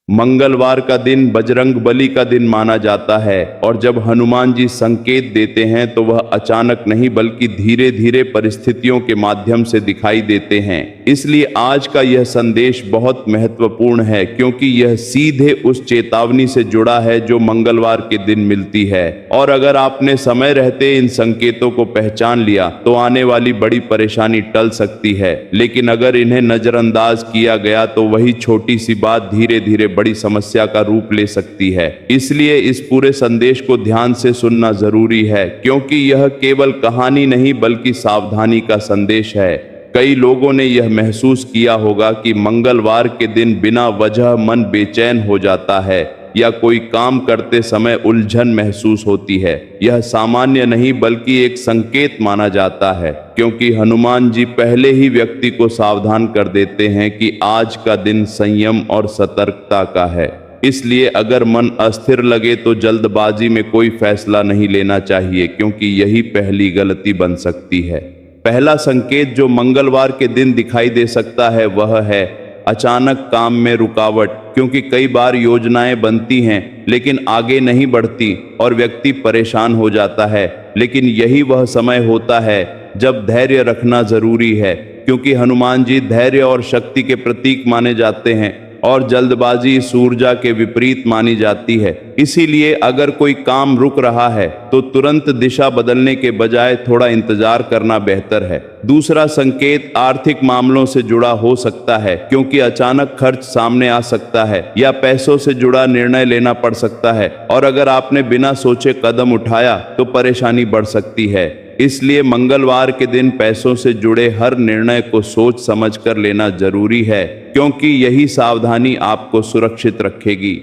मंगलवार का दिन बजरंगबली का दिन माना जाता है और जब हनुमान जी संकेत देते हैं तो वह अचानक नहीं बल्कि धीरे धीरे परिस्थितियों के माध्यम से दिखाई देते हैं। इसलिए आज का यह संदेश बहुत महत्वपूर्ण है क्योंकि यह सीधे उस चेतावनी से जुड़ा है जो मंगलवार के दिन मिलती है। और अगर आपने समय रहते इन संकेतों को पहचान लिया तो आने वाली बड़ी परेशानी टल सकती है, लेकिन अगर इन्हें नजरअंदाज किया गया तो वही छोटी सी बात धीरे धीरे बड़ी समस्या का रूप ले सकती है। इसलिए इस पूरे संदेश को ध्यान से सुनना जरूरी है क्योंकि यह केवल कहानी नहीं बल्कि सावधानी का संदेश है। कई लोगों ने यह महसूस किया होगा कि मंगलवार के दिन बिना वजह मन बेचैन हो जाता है या कोई काम करते समय उलझन महसूस होती है। यह सामान्य नहीं बल्कि एक संकेत माना जाता है क्योंकि हनुमान जी पहले ही व्यक्ति को सावधान कर देते हैं कि आज का दिन संयम और सतर्कता का है। इसलिए अगर मन अस्थिर लगे तो जल्दबाजी में कोई फैसला नहीं लेना चाहिए क्योंकि यही पहली गलती बन सकती है। पहला संकेत जो मंगलवार के दिन दिखाई दे सकता है वह है अचानक काम में रुकावट, क्योंकि कई बार योजनाएं बनती हैं लेकिन आगे नहीं बढ़ती और व्यक्ति परेशान हो जाता है। लेकिन यही वह समय होता है जब धैर्य रखना जरूरी है क्योंकि हनुमान जी धैर्य और शक्ति के प्रतीक माने जाते हैं और जल्दबाजी ऊर्जा के विपरीत मानी जाती है। इसीलिए अगर कोई काम रुक रहा है तो तुरंत दिशा बदलने के बजाय थोड़ा इंतजार करना बेहतर है। दूसरा संकेत आर्थिक मामलों से जुड़ा हो सकता है क्योंकि अचानक खर्च सामने आ सकता है या पैसों से जुड़ा निर्णय लेना पड़ सकता है और अगर आपने बिना सोचे कदम उठाया तो परेशानी बढ़ सकती है। इसलिए मंगलवार के दिन पैसों से जुड़े हर निर्णय को सोच समझ कर लेना जरूरी है क्योंकि यही सावधानी आपको सुरक्षित रखेगी।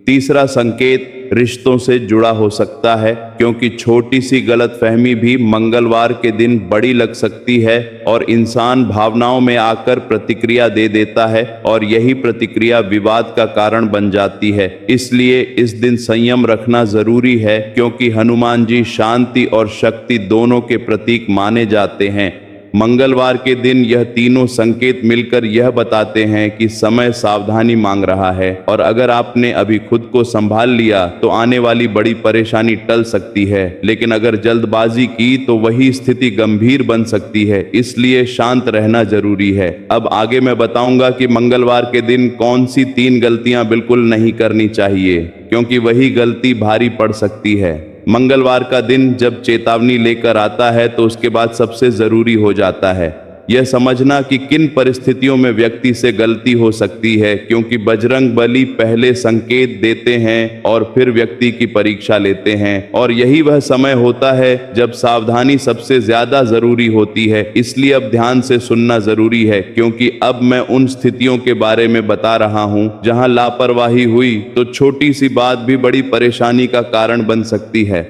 तीसरा संकेत रिश्तों से जुड़ा हो सकता है क्योंकि छोटी सी गलतफहमी भी मंगलवार के दिन बड़ी लग सकती है और इंसान भावनाओं में आकर प्रतिक्रिया दे देता है और यही प्रतिक्रिया विवाद का कारण बन जाती है। इसलिए इस दिन संयम रखना जरूरी है क्योंकि हनुमान जी शांति और शक्ति दोनों के प्रतीक माने जाते हैं। मंगलवार के दिन यह तीनों संकेत मिलकर यह बताते हैं कि समय सावधानी मांग रहा है और अगर आपने अभी खुद को संभाल लिया तो आने वाली बड़ी परेशानी टल सकती है, लेकिन अगर जल्दबाजी की तो वही स्थिति गंभीर बन सकती है। इसलिए शांत रहना जरूरी है। अब आगे मैं बताऊंगा कि मंगलवार के दिन कौन सी 3 गलतियां बिल्कुल नहीं करनी चाहिए क्योंकि वही गलती भारी पड़ सकती है। मंगलवार का दिन जब चेतावनी लेकर आता है तो उसके बाद सबसे जरूरी हो जाता है यह समझना कि किन परिस्थितियों में व्यक्ति से गलती हो सकती है क्योंकि बजरंगबली पहले संकेत देते हैं और फिर व्यक्ति की परीक्षा लेते हैं और यही वह समय होता है जब सावधानी सबसे ज्यादा जरूरी होती है। इसलिए अब ध्यान से सुनना जरूरी है क्योंकि अब मैं उन स्थितियों के बारे में बता रहा हूं जहां लापरवाही हुई तो छोटी सी बात भी बड़ी परेशानी का कारण बन सकती है।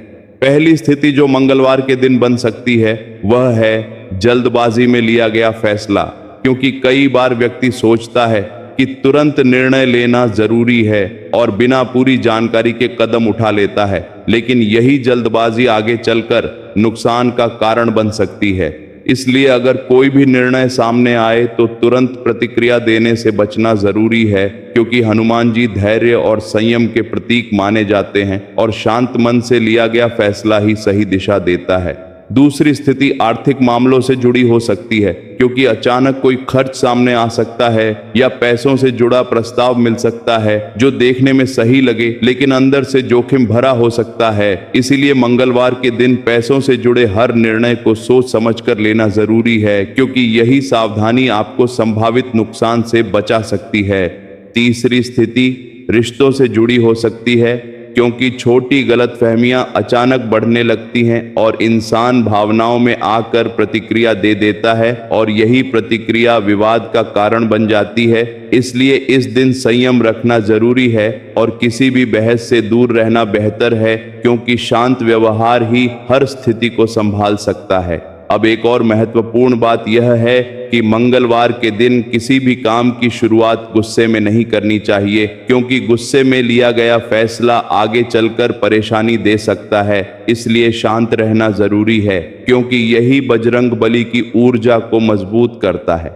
पहली स्थिति जो मंगलवार के दिन बन सकती है वह है जल्दबाजी में लिया गया फैसला, क्योंकि कई बार व्यक्ति सोचता है कि तुरंत निर्णय लेना जरूरी है और बिना पूरी जानकारी के कदम उठा लेता है, लेकिन यही जल्दबाजी आगे चलकर नुकसान का कारण बन सकती है। इसलिए अगर कोई भी निर्णय सामने आए तो तुरंत प्रतिक्रिया देने से बचना जरूरी है क्योंकि हनुमान जी धैर्य और संयम के प्रतीक माने जाते हैं और शांत मन से लिया गया फैसला ही सही दिशा देता है। दूसरी स्थिति आर्थिक मामलों से जुड़ी हो सकती है क्योंकि अचानक कोई खर्च सामने आ सकता है या पैसों से जुड़ा प्रस्ताव मिल सकता है जो देखने में सही लगे लेकिन अंदर से जोखिम भरा हो सकता है। इसीलिए मंगलवार के दिन पैसों से जुड़े हर निर्णय को सोच समझकर लेना जरूरी है क्योंकि यही सावधानी आपको संभावित नुकसान से बचा सकती है। तीसरी स्थिति रिश्तों से जुड़ी हो सकती है क्योंकि छोटी गलतफहमियां अचानक बढ़ने लगती हैं और इंसान भावनाओं में आकर प्रतिक्रिया दे देता है और यही प्रतिक्रिया विवाद का कारण बन जाती है। इसलिए इस दिन संयम रखना जरूरी है और किसी भी बहस से दूर रहना बेहतर है क्योंकि शांत व्यवहार ही हर स्थिति को संभाल सकता है। अब एक और महत्वपूर्ण बात यह है कि मंगलवार के दिन किसी भी काम की शुरुआत गुस्से में नहीं करनी चाहिए क्योंकि गुस्से में लिया गया फैसला आगे चलकर परेशानी दे सकता है। इसलिए शांत रहना जरूरी है क्योंकि यही बजरंगबली की ऊर्जा को मजबूत करता है।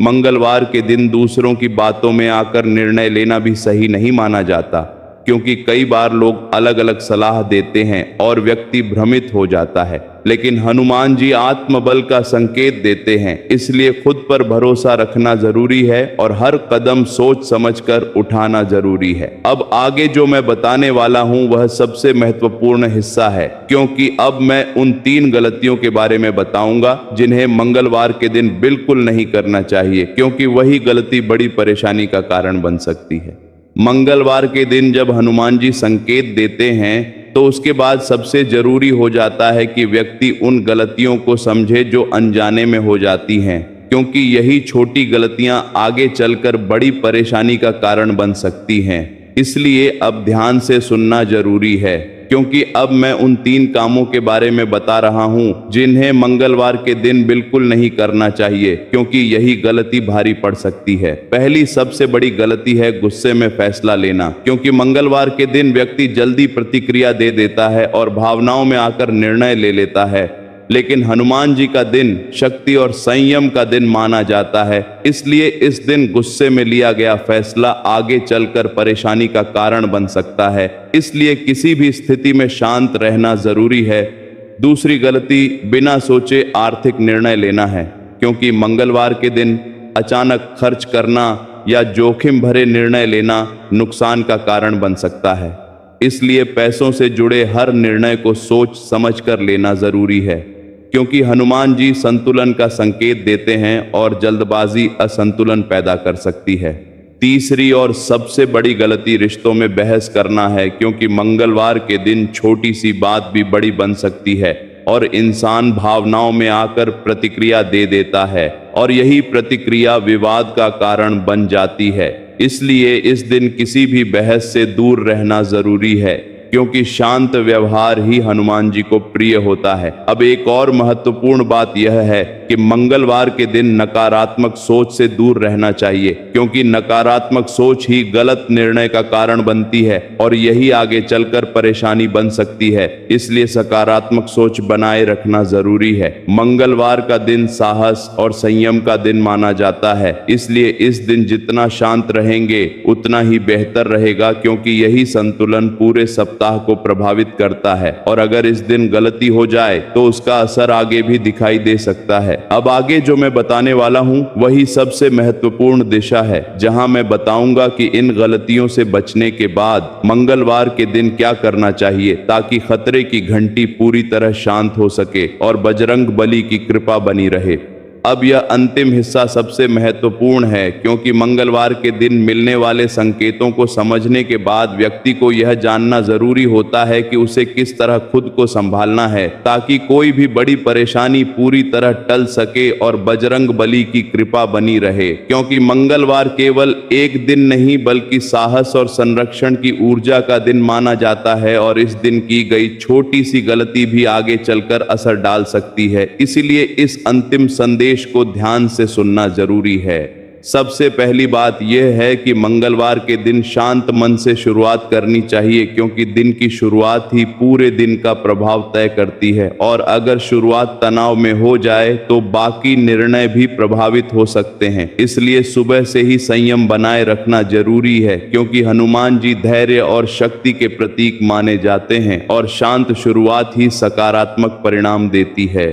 मंगलवार के दिन दूसरों की बातों में आकर निर्णय लेना भी सही नहीं माना जाता, क्योंकि कई बार लोग अलग अलग सलाह देते हैं और व्यक्ति भ्रमित हो जाता है। लेकिन हनुमान जी आत्मबल का संकेत देते हैं, इसलिए खुद पर भरोसा रखना जरूरी है और हर कदम सोच समझकर उठाना जरूरी है। अब आगे जो मैं बताने वाला हूं वह सबसे महत्वपूर्ण हिस्सा है, क्योंकि अब मैं उन 3 गलतियों के बारे में बताऊंगा जिन्हें मंगलवार के दिन बिल्कुल नहीं करना चाहिए, क्योंकि वही गलती बड़ी परेशानी का कारण बन सकती है। मंगलवार के दिन जब हनुमान जी संकेत देते हैं तो उसके बाद सबसे जरूरी हो जाता है कि व्यक्ति उन गलतियों को समझे जो अनजाने में हो जाती हैं, क्योंकि यही छोटी गलतियां आगे चलकर बड़ी परेशानी का कारण बन सकती हैं। इसलिए अब ध्यान से सुनना जरूरी है, क्योंकि अब मैं उन 3 कामों के बारे में बता रहा हूं जिन्हें मंगलवार के दिन बिल्कुल नहीं करना चाहिए, क्योंकि यही गलती भारी पड़ सकती है। पहली सबसे बड़ी गलती है गुस्से में फैसला लेना, क्योंकि मंगलवार के दिन व्यक्ति जल्दी प्रतिक्रिया दे देता है और भावनाओं में आकर निर्णय ले लेता है। लेकिन हनुमान जी का दिन शक्ति और संयम का दिन माना जाता है, इसलिए इस दिन गुस्से में लिया गया फैसला आगे चलकर परेशानी का कारण बन सकता है। इसलिए किसी भी स्थिति में शांत रहना जरूरी है। दूसरी गलती बिना सोचे आर्थिक निर्णय लेना है, क्योंकि मंगलवार के दिन अचानक खर्च करना या जोखिम भरे निर्णय लेना नुकसान का कारण बन सकता है। इसलिए पैसों से जुड़े हर निर्णय को सोच समझकर लेना जरूरी है, क्योंकि हनुमान जी संतुलन का संकेत देते हैं और जल्दबाजी असंतुलन पैदा कर सकती है। तीसरी और सबसे बड़ी गलती रिश्तों में बहस करना है, क्योंकि मंगलवार के दिन छोटी सी बात भी बड़ी बन सकती है और इंसान भावनाओं में आकर प्रतिक्रिया दे देता है और यही प्रतिक्रिया विवाद का कारण बन जाती है। इसलिए इस दिन किसी भी बहस से दूर रहना जरूरी है, क्योंकि शांत व्यवहार ही हनुमान जी को प्रिय होता है। अब एक और महत्वपूर्ण बात यह है कि मंगलवार के दिन नकारात्मक सोच से दूर रहना चाहिए, क्योंकि नकारात्मक सोच ही गलत निर्णय का कारण बनती है और यही आगे चलकर परेशानी बन सकती है। इसलिए सकारात्मक सोच बनाए रखना जरूरी है। मंगलवार का दिन साहस और संयम का दिन माना जाता है, इसलिए इस दिन जितना शांत रहेंगे उतना ही बेहतर रहेगा, क्योंकि यही संतुलन पूरे सप्ताह को प्रभावित करता है और अगर इस दिन गलती हो जाए तो उसका असर आगे भी दिखाई दे सकता है। अब आगे जो मैं बताने वाला हूं वही सबसे महत्वपूर्ण दिशा है, जहां मैं बताऊंगा कि इन गलतियों से बचने के बाद मंगलवार के दिन क्या करना चाहिए, ताकि खतरे की घंटी पूरी तरह शांत हो सके और बजरंग बली की कृपा बनी रहे। अब यह अंतिम हिस्सा सबसे महत्वपूर्ण है, क्योंकि मंगलवार के दिन मिलने वाले संकेतों को समझने के बाद व्यक्ति को यह जानना जरूरी होता है कि उसे किस तरह खुद को संभालना है, ताकि कोई भी बड़ी परेशानी पूरी तरह टल सके और बजरंग बली की कृपा बनी रहे। क्योंकि मंगलवार केवल एक दिन नहीं बल्कि साहस और संरक्षण की ऊर्जा का दिन माना जाता है और इस दिन की गई छोटी सी गलती भी आगे चलकर असर डाल सकती है। इसीलिए इस अंतिम संदेश को ध्यान से सुनना जरूरी है। सबसे पहली बात यह है कि मंगलवार के दिन शांत मन से शुरुआत करनी चाहिए, क्योंकि दिन की शुरुआत ही पूरे दिन का प्रभाव तय करती है और अगर शुरुआत तनाव में हो जाए तो बाकी निर्णय भी प्रभावित हो सकते हैं। इसलिए सुबह से ही संयम बनाए रखना जरूरी है, क्योंकि हनुमान जी धैर्य और शक्ति के प्रतीक माने जाते हैं और शांत शुरुआत ही सकारात्मक परिणाम देती है।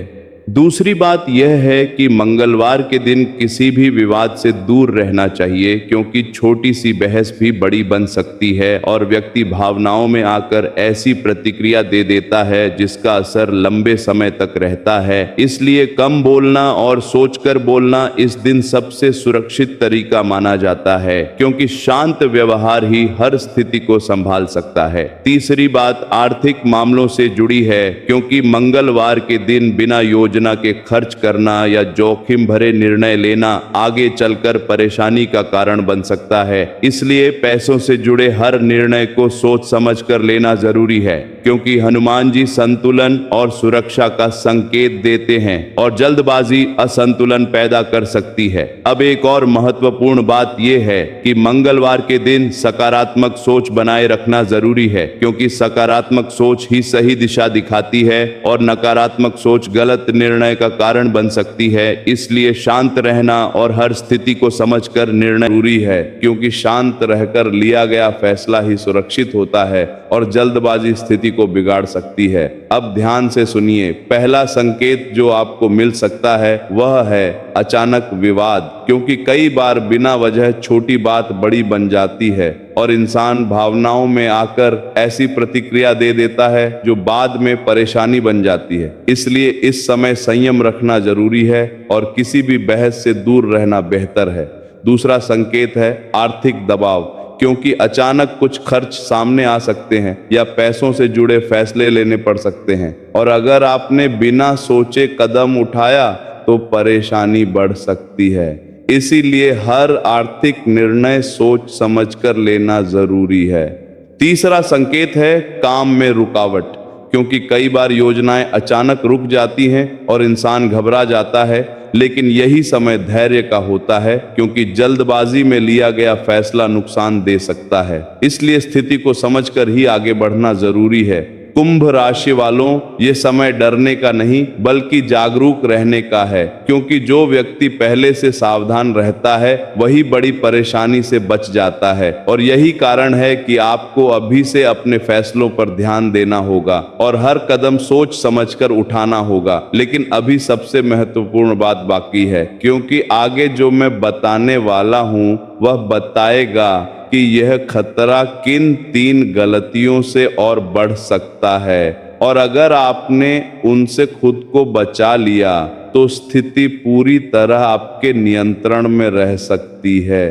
दूसरी बात यह है कि मंगलवार के दिन किसी भी विवाद से दूर रहना चाहिए, क्योंकि छोटी सी बहस भी बड़ी बन सकती है और व्यक्ति भावनाओं में आकर ऐसी प्रतिक्रिया दे देता है जिसका असर लंबे समय तक रहता है। इसलिए कम बोलना और सोचकर बोलना इस दिन सबसे सुरक्षित तरीका माना जाता है, क्योंकि शांत व्यवहार ही हर स्थिति को संभाल सकता है। तीसरी बात आर्थिक मामलों से जुड़ी है, क्योंकि मंगलवार के दिन बिना योजना के खर्च करना या जोखिम भरे निर्णय लेना आगे चलकर परेशानी का कारण बन सकता है। इसलिए पैसों से जुड़े हर निर्णय को सोच समझकर लेना जरूरी है, क्योंकि हनुमान जी संतुलन और सुरक्षा का संकेत देते हैं और जल्दबाजी असंतुलन पैदा कर सकती है। अब एक और महत्वपूर्ण बात यह है कि मंगलवार के दिन सकारात्मक सोच बनाए रखना जरूरी है, क्योंकि सकारात्मक सोच ही सही दिशा दिखाती है और नकारात्मक सोच गलत निर्णय निर्णय का कारण बन सकती है। इसलिए शांत रहना और हर स्थिति को समझकर निर्णय जरूरी है, क्योंकि शांत रहकर लिया गया फैसला ही सुरक्षित होता है और जल्दबाजी स्थिति को बिगाड़ सकती है। अब ध्यान से सुनिए। पहला संकेत जो आपको मिल सकता है वह है अचानक विवाद, क्योंकि कई बार बिना वजह छोटी बात बड़ी बन जाती है और इंसान भावनाओं में आकर ऐसी प्रतिक्रिया दे देता है जो बाद में परेशानी बन जाती है। इसलिए इस समय संयम रखना जरूरी है और किसी भी बहस से दूर रहना बेहतर है। दूसरा संकेत है आर्थिक दबाव, क्योंकि अचानक कुछ खर्च सामने आ सकते हैं या पैसों से जुड़े फैसले लेने पड़ सकते हैं, और अगर आपने बिना सोचे कदम उठाया तो परेशानी बढ़ सकती है। इसीलिए हर आर्थिक निर्णय सोच समझकर लेना जरूरी है। तीसरा संकेत है काम में रुकावट, क्योंकि कई बार योजनाएं अचानक रुक जाती हैं और इंसान घबरा जाता है, लेकिन यही समय धैर्य का होता है, क्योंकि जल्दबाजी में लिया गया फैसला नुकसान दे सकता है। इसलिए स्थिति को समझकर ही आगे बढ़ना जरूरी है। कुंभ राशि वालों, ये समय डरने का नहीं बल्कि जागरूक रहने का है, क्योंकि जो व्यक्ति पहले से सावधान रहता है वही बड़ी परेशानी से बच जाता है। और यही कारण है कि आपको अभी से अपने फैसलों पर ध्यान देना होगा और हर कदम सोच समझकर उठाना होगा। लेकिन अभी सबसे महत्वपूर्ण बात बाकी है, क्योंकि आगे जो मैं बताने वाला हूं वह बताएगा कि यह खतरा किन 3 गलतियों से और बढ़ सकता है, और अगर आपने उनसे खुद को बचा लिया तो स्थिति पूरी तरह आपके नियंत्रण में रह सकती है।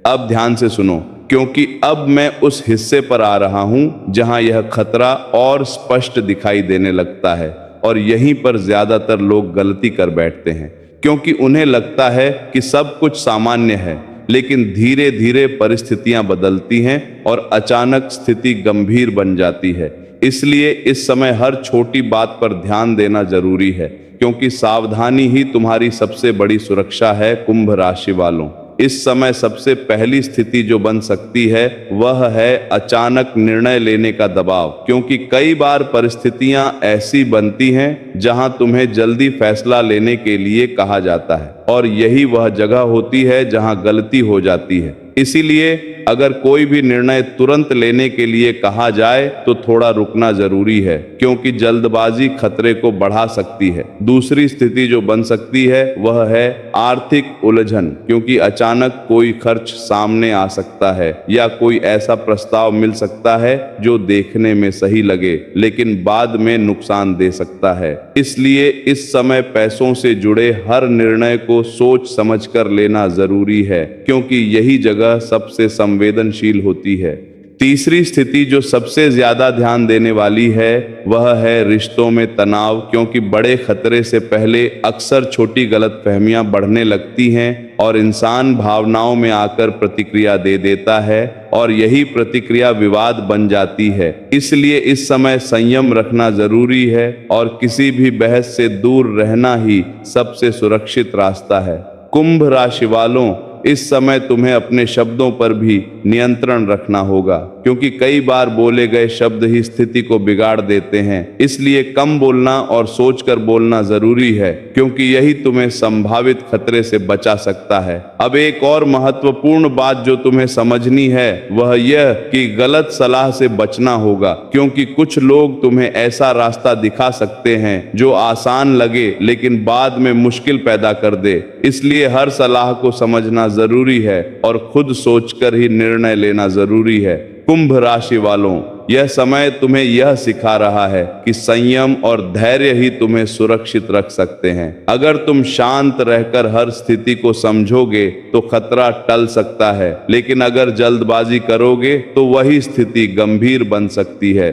अब ध्यान से सुनो, क्योंकि अब मैं उस हिस्से पर आ रहा हूं जहां यह खतरा और स्पष्ट दिखाई देने लगता है, और यहीं पर ज्यादातर लोग गलती कर बैठते हैं, क्योंकि उन्हें लगता है कि सब कुछ सामान्य है। लेकिन धीरे धीरे परिस्थितियां बदलती हैं और अचानक स्थिति गंभीर बन जाती है। इसलिए इस समय हर छोटी बात पर ध्यान देना जरूरी है, क्योंकि सावधानी ही तुम्हारी सबसे बड़ी सुरक्षा है। कुंभ राशि वालों, इस समय सबसे पहली स्थिति जो बन सकती है वह है अचानक निर्णय लेने का दबाव, क्योंकि कई बार परिस्थितियां ऐसी बनती हैं जहां तुम्हें जल्दी फैसला लेने के लिए कहा जाता है, और यही वह जगह होती है जहां गलती हो जाती है। इसीलिए अगर कोई भी निर्णय तुरंत लेने के लिए कहा जाए तो थोड़ा रुकना जरूरी है, क्योंकि जल्दबाजी खतरे को बढ़ा सकती है। दूसरी स्थिति जो बन सकती है वह है आर्थिक उलझन, क्योंकि अचानक कोई खर्च सामने आ सकता है या कोई ऐसा प्रस्ताव मिल सकता है जो देखने में सही लगे लेकिन बाद में नुकसान दे सकता है। इसलिए इस समय पैसों से जुड़े हर निर्णय को सोच समझकर लेना जरूरी है, क्योंकि यही जगह सबसे संवेदनशील होती है। तीसरी स्थिति जो सबसे ज्यादा ध्यान देने वाली है वह है रिश्तों में तनाव, क्योंकि बड़े खतरे से पहले अक्सर छोटी गलतफहमियां बढ़ने लगती हैं और इंसान भावनाओं में आकर प्रतिक्रिया दे देता है, और यही प्रतिक्रिया विवाद बन जाती है। इसलिए इस समय संयम रखना जरूरी है और किसी भी बहस से दूर रहना ही सबसे सुरक्षित रास्ता है। कुंभ राशि वालों, इस समय तुम्हें अपने शब्दों पर भी नियंत्रण रखना होगा, क्योंकि कई बार बोले गए शब्द ही स्थिति को बिगाड़ देते हैं। इसलिए कम बोलना और सोचकर बोलना जरूरी है, क्योंकि यही तुम्हें संभावित खतरे से बचा सकता है। अब एक और महत्वपूर्ण बात जो तुम्हें समझनी है वह यह कि गलत सलाह से बचना होगा, क्योंकि कुछ लोग तुम्हें ऐसा रास्ता दिखा सकते हैं जो आसान लगे लेकिन बाद में मुश्किल पैदा कर दे। इसलिए हर सलाह को समझना जरूरी है और खुद सोचकर ही निर्णय लेना जरूरी है। कुंभ राशि वालों, यह समय तुम्हें यह सिखा रहा है कि संयम और धैर्य ही तुम्हें सुरक्षित रख सकते हैं। अगर तुम शांत रहकर हर स्थिति को समझोगे तो खतरा टल सकता है, लेकिन अगर जल्दबाजी करोगे तो वही स्थिति गंभीर बन सकती है।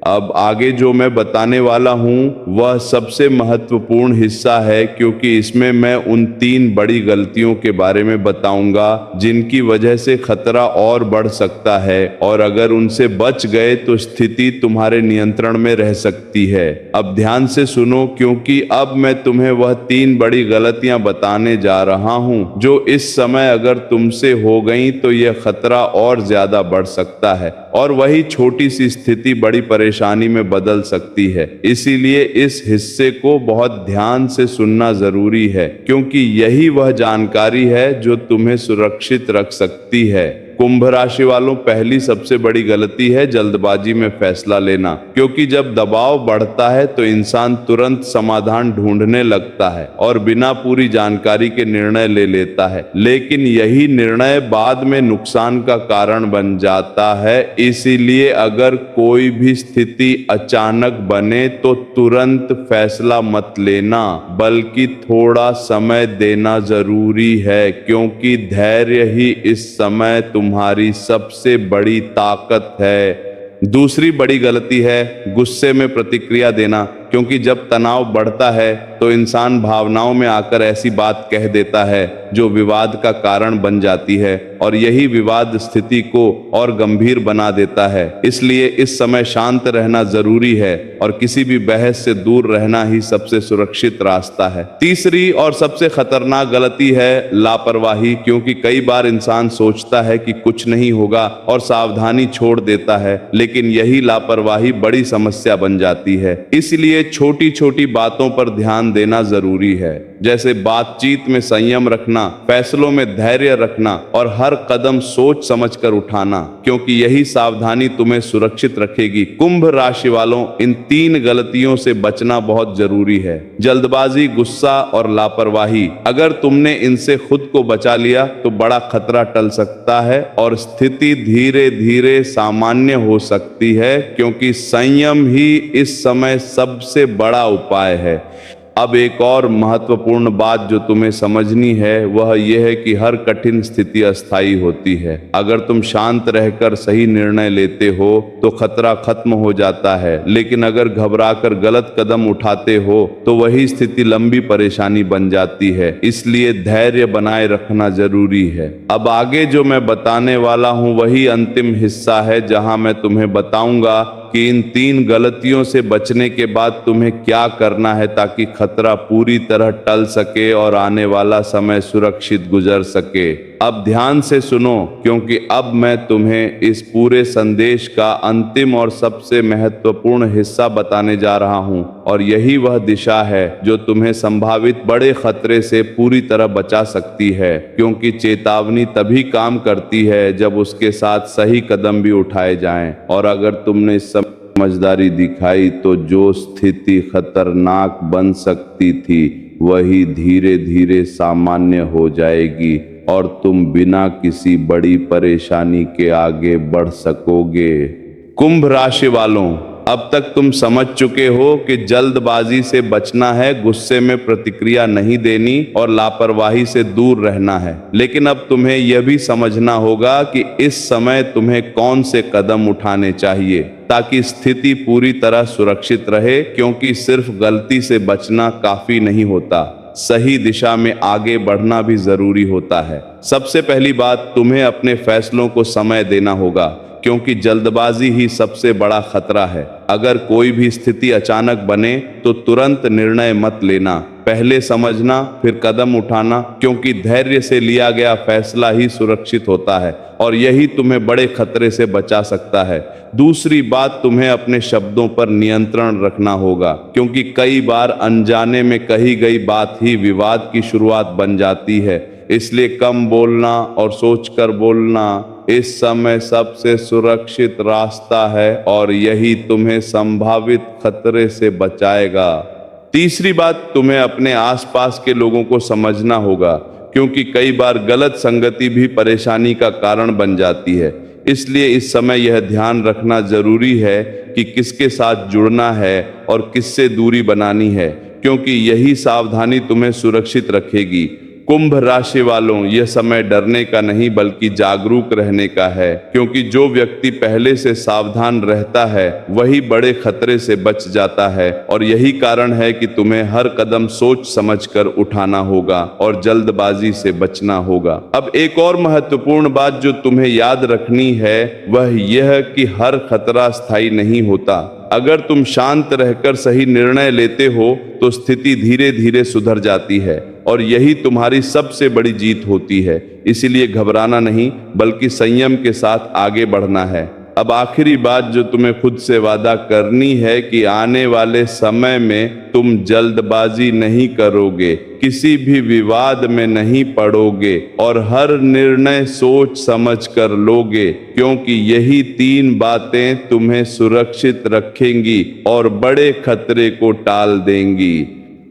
अब आगे जो मैं बताने वाला हूं वह सबसे महत्वपूर्ण हिस्सा है, क्योंकि इसमें मैं उन 3 बड़ी गलतियों के बारे में बताऊंगा जिनकी वजह से खतरा और बढ़ सकता है, और अगर उनसे बच गए तो स्थिति तुम्हारे नियंत्रण में रह सकती है। अब ध्यान से सुनो, क्योंकि अब मैं तुम्हें वह 3 बड़ी गलतियां बताने जा रहा हूं जो इस समय अगर तुमसे हो गई तो यह खतरा और ज्यादा बढ़ सकता है, और वही छोटी सी स्थिति बड़ी परेशानी परेशानी में बदल सकती है। इसीलिए इस हिस्से को बहुत ध्यान से सुनना जरूरी है, क्योंकि यही वह जानकारी है जो तुम्हें सुरक्षित रख सकती है। कुंभ राशि वालों, पहली सबसे बड़ी गलती है जल्दबाजी में फैसला लेना, क्योंकि जब दबाव बढ़ता है तो इंसान तुरंत समाधान ढूंढने लगता है और बिना पूरी जानकारी के निर्णय ले लेता है, लेकिन यही निर्णय बाद में नुकसान का कारण बन जाता है। इसीलिए अगर कोई भी स्थिति अचानक बने तो तुरंत फैसला मत लेना, बल्कि थोड़ा समय देना जरूरी है, क्योंकि धैर्य ही इस समय तुम्हारी सबसे बड़ी ताकत है। दूसरी बड़ी गलती है गुस्से में प्रतिक्रिया देना, क्योंकि जब तनाव बढ़ता है तो इंसान भावनाओं में आकर ऐसी बात कह देता है जो विवाद का कारण बन जाती है, और यही विवाद स्थिति को और गंभीर बना देता है। इसलिए इस समय शांत रहना जरूरी है और किसी भी बहस से दूर रहना ही सबसे सुरक्षित रास्ता है। तीसरी और सबसे खतरनाक गलती है लापरवाही, क्योंकि कई बार इंसान सोचता है कि कुछ नहीं होगा और सावधानी छोड़ देता है, लेकिन यही लापरवाही बड़ी समस्या बन जाती है। इसलिए छोटी छोटी बातों पर ध्यान देना जरूरी है, जैसे बातचीत में संयम रखना, फैसलों में धैर्य रखना और हर कदम सोच समझकर उठाना, क्योंकि यही सावधानी तुम्हें सुरक्षित रखेगी। कुंभ राशि वालों, इन तीन गलतियों से बचना बहुत जरूरी है। जल्दबाजी, गुस्सा और लापरवाही। अगर तुमने इनसे खुद को बचा लिया तो बड़ा खतरा टल सकता है और स्थिति धीरे धीरे सामान्य हो सकती है, क्योंकि संयम ही इस समय सबसे बड़ा उपाय है। अब एक और महत्वपूर्ण बात जो तुम्हें समझनी है वह यह है कि हर कठिन स्थिति अस्थायी होती है। अगर तुम शांत रहकर सही निर्णय लेते हो तो खतरा खत्म हो जाता है, लेकिन अगर घबराकर गलत कदम उठाते हो तो वही स्थिति लंबी परेशानी बन जाती है। इसलिए धैर्य बनाए रखना जरूरी है। अब आगे जो मैं बताने वाला हूँ वही अंतिम हिस्सा है, जहाँ मैं तुम्हें बताऊंगा कि इन तीन गलतियों से बचने के बाद तुम्हें क्या करना है ताकि खतरा पूरी तरह टल सके और आने वाला समय सुरक्षित गुजर सके। अब ध्यान से सुनो, क्योंकि अब मैं तुम्हें इस पूरे संदेश का अंतिम और सबसे महत्वपूर्ण हिस्सा बताने जा रहा हूं, और यही वह दिशा है जो तुम्हें संभावित बड़े खतरे से पूरी तरह बचा सकती है, क्योंकि चेतावनी तभी काम करती है जब उसके साथ सही कदम भी उठाए जाएं। और अगर तुमने समझदारी दिखाई तो जो स्थिति खतरनाक बन सकती थी वही धीरे धीरे सामान्य हो जाएगी और तुम बिना किसी बड़ी परेशानी के आगे बढ़ सकोगे। कुंभ राशि वालों, अब तक तुम समझ चुके हो कि जल्दबाजी से बचना है, गुस्से में प्रतिक्रिया नहीं देनी और लापरवाही से दूर रहना है। लेकिन अब तुम्हें यह भी समझना होगा कि इस समय तुम्हें कौन से कदम उठाने चाहिए ताकि स्थिति पूरी तरह सुरक्षित रहे, क्योंकि सिर्फ गलती से बचना काफी नहीं होता, सही दिशा में आगे बढ़ना भी जरूरी होता है। सबसे पहली बात, तुम्हें अपने फैसलों को समय देना होगा, क्योंकि जल्दबाजी ही सबसे बड़ा खतरा है। अगर कोई भी स्थिति अचानक बने तो तुरंत निर्णय मत लेना, पहले समझना फिर कदम उठाना, क्योंकि धैर्य से लिया गया फैसला ही सुरक्षित होता है और यही तुम्हें बड़े खतरे से बचा सकता है। दूसरी बात, तुम्हें अपने शब्दों पर नियंत्रण रखना होगा, क्योंकि कई बार अनजाने में कही गई बात ही विवाद की शुरुआत बन जाती है। इसलिए कम बोलना और सोचकर बोलना इस समय सबसे सुरक्षित रास्ता है और यही तुम्हें संभावित खतरे से बचाएगा। तीसरी बात, तुम्हें अपने आसपास के लोगों को समझना होगा, क्योंकि कई बार गलत संगति भी परेशानी का कारण बन जाती है। इसलिए इस समय यह ध्यान रखना जरूरी है कि किसके साथ जुड़ना है और किससे दूरी बनानी है, क्योंकि यही सावधानी तुम्हें सुरक्षित रखेगी। कुंभ राशि वालों, यह समय डरने का नहीं बल्कि जागरूक रहने का है, क्योंकि जो व्यक्ति पहले से सावधान रहता है वही बड़े खतरे से बच जाता है, और यही कारण है कि तुम्हें हर कदम सोच समझकर उठाना होगा और जल्दबाजी से बचना होगा। अब एक और महत्वपूर्ण बात जो तुम्हें याद रखनी है वह यह कि हर खतरा स्थायी नहीं होता। अगर तुम शांत रहकर सही निर्णय लेते हो तो स्थिति धीरे धीरे सुधर जाती है और यही तुम्हारी सबसे बड़ी जीत होती है। इसीलिए घबराना नहीं बल्कि संयम के साथ आगे बढ़ना है। अब आखिरी बात जो तुम्हें खुद से वादा करनी है कि आने वाले समय में तुम जल्दबाजी नहीं करोगे, किसी भी विवाद में नहीं पड़ोगे और हर निर्णय सोच समझ कर लोगे, क्योंकि यही 3 बातें तुम्हें सुरक्षित रखेंगी और बड़े खतरे को टाल देंगी।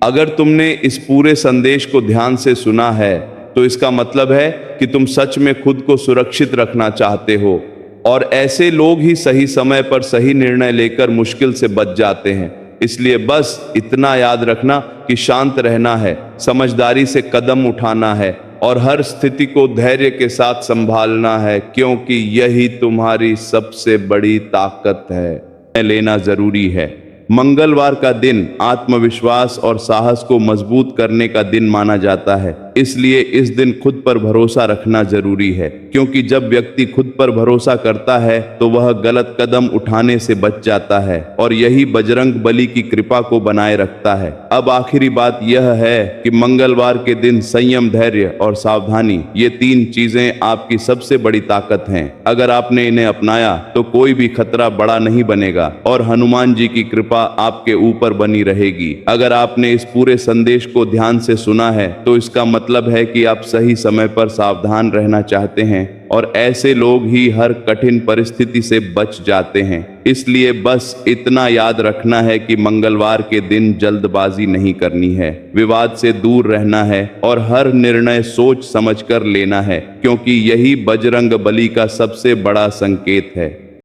अगर तुमने इस पूरे संदेश को ध्यान से सुना है तो इसका मतलब है कि तुम सच में खुद को सुरक्षित रखना चाहते हो, और ऐसे लोग ही सही समय पर सही निर्णय लेकर मुश्किल से बच जाते हैं। इसलिए बस इतना याद रखना कि शांत रहना है, समझदारी से कदम उठाना है और हर स्थिति को धैर्य के साथ संभालना है, क्योंकि यही तुम्हारी सबसे बड़ी ताकत है। लेना जरूरी है। मंगलवार का दिन आत्मविश्वास और साहस को मजबूत करने का दिन माना जाता है, इसलिए इस दिन खुद पर भरोसा रखना जरूरी है, क्योंकि जब व्यक्ति खुद पर भरोसा करता है तो वह गलत कदम उठाने से बच जाता है और यही बजरंग बली की कृपा को बनाए रखता है। अब आखिरी बात यह है कि मंगलवार के दिन संयम, धैर्य और सावधानी, ये 3 चीजें आपकी सबसे बड़ी ताकत हैं। अगर आपने इन्हें अपनाया तो कोई भी खतरा बड़ा नहीं बनेगा और हनुमान जी की कृपा आपके ऊपर बनी रहेगी। अगर आपने इस पूरे संदेश को ध्यान से सुना है तो इसका मतलब है कि आप सही समय पर सावधान रहना चाहते हैं, और ऐसे लोग ही हर कठिन परिस्थिति से बच जाते हैं। इसलिए बस इतना याद रखना है कि मंगलवार के दिन जल्दबाजी नहीं करनी है, विवाद से दूर रहना है और हर निर्णय सोच समझकर लेना है, क्योंकि यही बजरंग बली का सबसे बड़ा संकेत है।